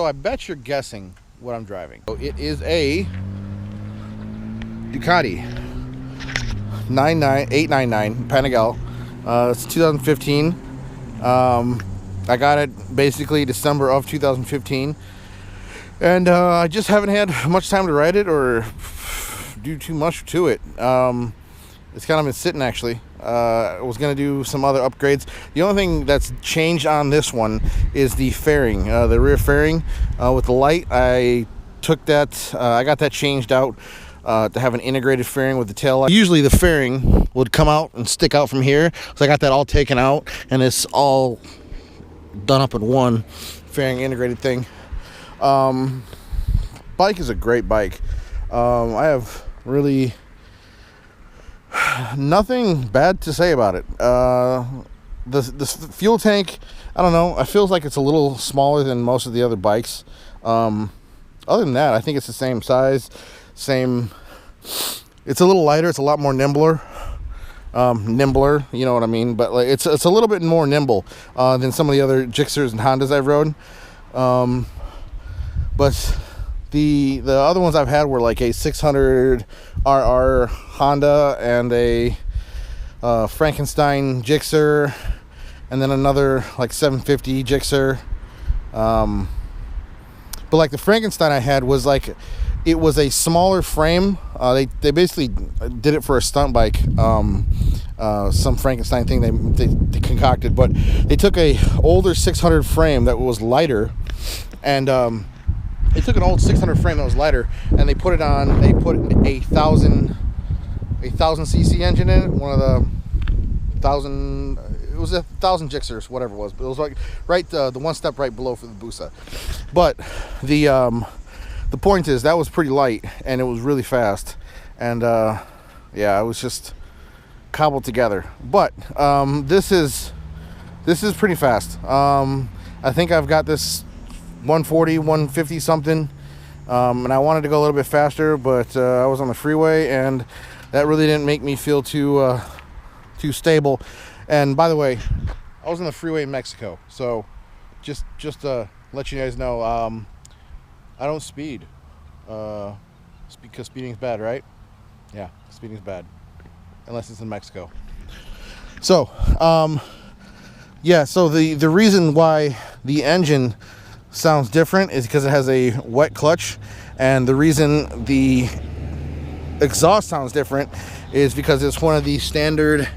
So I bet you're guessing what I'm driving. So it is a Ducati 899 Panigale. It's 2015. I got it basically December of 2015, and I just haven't had much time to ride it or do too much to it. It's kind of been sitting, actually. I was going to do some other upgrades. The only thing that's changed on this one is the fairing, the rear fairing with the light. I took that, I got that changed out to have an integrated fairing with the tail light. Usually the fairing would come out and stick out from here, so I got that all taken out, and it's all done up in one fairing integrated thing. Bike is a great bike. I have really nothing bad to say about it. The fuel tank, I don't know, it feels like it's a little smaller than most of the other bikes. Other than that, I think it's the same size, it's a little lighter, it's a lot more nimbler, you know what I mean, but like it's a little bit more nimble than some of the other Gixxers and Hondas I've rode. But the other ones I've had were like a 600 RR Honda and a Frankenstein Gixxer, and then another like 750 Gixxer. But like the Frankenstein I had was like, it was a smaller frame. They basically did it for a stunt bike, some Frankenstein thing they concocted, but they took a older 600 frame that was lighter, and they took an old 600 frame that was lighter, and they put a 1,000 cc engine in it. One of the 1,000, it was 1,000 Gixxers, whatever it was, but it was like right the one step right below for the Busa. But the point is that was pretty light, and it was really fast, and yeah, it was just cobbled together. But this is pretty fast. I think I've got this 140, 150 something, and I wanted to go a little bit faster, but I was on the freeway, and that really didn't make me feel too stable. And by the way, I was on the freeway in Mexico, so just to let you guys know, I don't speed, because speeding's bad, right? Yeah, speeding's bad, unless it's in Mexico. So yeah, so the reason why the engine sounds different is because it has a wet clutch, and the reason the exhaust sounds different is because it's one of the standard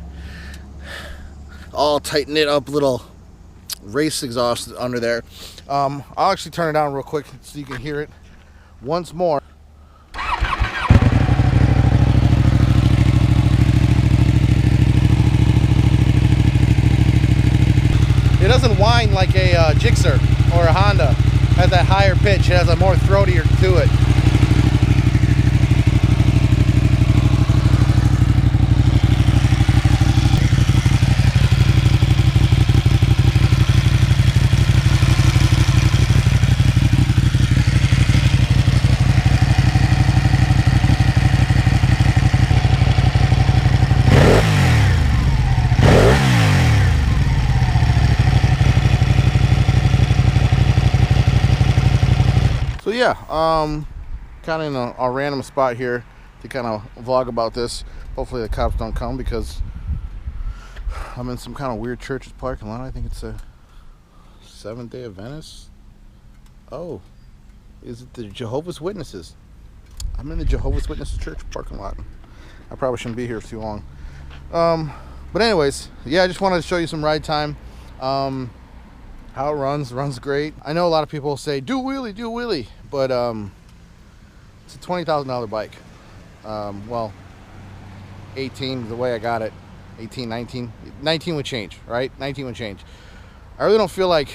all tight knit up little race exhaust under there. I'll actually turn it down real quick so you can hear it once more. It doesn't whine like a Gixxer or a Honda. It has that higher pitch. It has a more throatier to it. So yeah, kind of in a random spot here to kind of vlog about this. Hopefully the cops don't come, because I'm in some kind of weird church's parking lot. I think it's a Seventh-day Adventist. Oh, is it the Jehovah's Witnesses? I'm in the Jehovah's Witnesses church parking lot. I probably shouldn't be here for too long. But anyways, yeah, I just wanted to show you some ride time. How it runs great. I know a lot of people say do a wheelie, but it's a $20,000 bike. Well, 18 the way I got it, 18, 19 would change, right? 19 would change. I really don't feel like,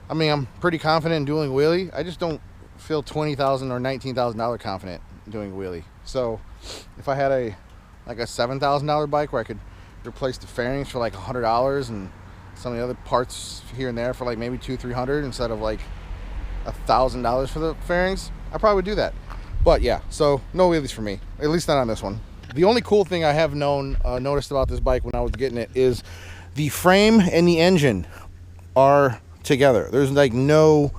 I mean, I'm pretty confident in doing a wheelie. I just don't feel $20,000 or $19,000 confident in doing a wheelie. So if I had a $7,000 bike where I could replace the fairings for like $100 and some of the other parts here and there for like maybe $200-300 instead of like $1,000 for the fairings, I probably would do that. But yeah, so no wheelies for me, at least not on this one. The only cool thing I have noticed about this bike when I was getting it is the frame and the engine are together. There's like no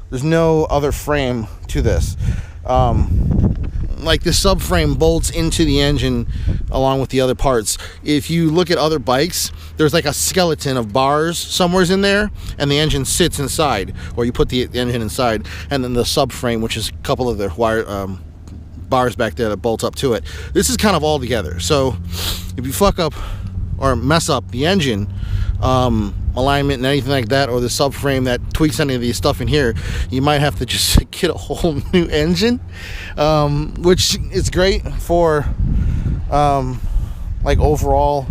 There's no other frame to this. Like the subframe bolts into the engine along with the other parts. If you look at other bikes, there's like a skeleton of bars somewheres in there, and the engine sits inside, or you put the engine inside, and then the subframe, which is a couple of the wire bars back there that bolt up to it. This is kind of all together. So if you fuck up or mess up the engine alignment and anything like that, or the subframe that tweaks any of these stuff in here, you might have to just get a whole new engine, which is great for like overall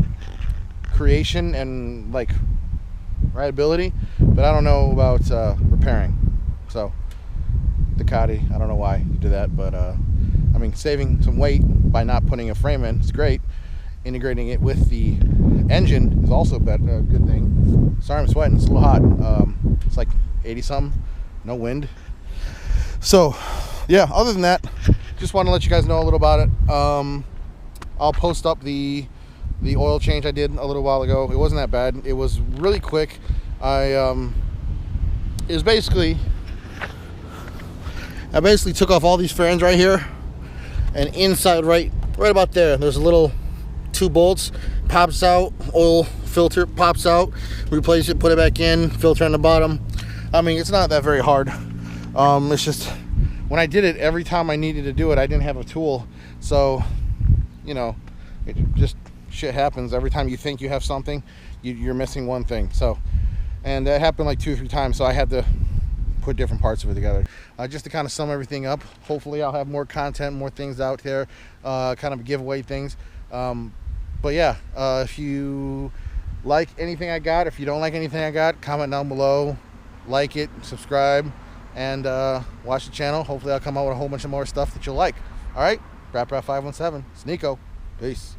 creation and like rideability, but I don't know about repairing. So Ducati, I don't know why you do that, but I mean, saving some weight by not putting a frame in is great. Integrating it with the engine is also a good thing. Sorry, I'm sweating. It's a little hot. It's like 80 something, no wind. So yeah, other than that, just want to let you guys know a little about it. I'll post up the oil change I did a little while ago. It wasn't that bad. It was really quick. I basically took off all these fans right here, and inside right about there's a little 2 bolts, pops out, oil filter pops out, replace it, put it back in, filter on the bottom. I mean, it's not that very hard. It's just when I did it, every time I needed to do it, I didn't have a tool. So, you know, it just shit happens. Every time you think you have something, you're missing one thing. So, and that happened like 2 or 3 times. So I had to put different parts of it together. Just to kind of sum everything up. Hopefully I'll have more content, more things out there, kind of giveaway things. But yeah, if you like anything I got, if you don't like anything I got, comment down below, like it, subscribe, and watch the channel. Hopefully I'll come out with a whole bunch of more stuff that you'll like. All right, Rap 517, it's Nico. Peace.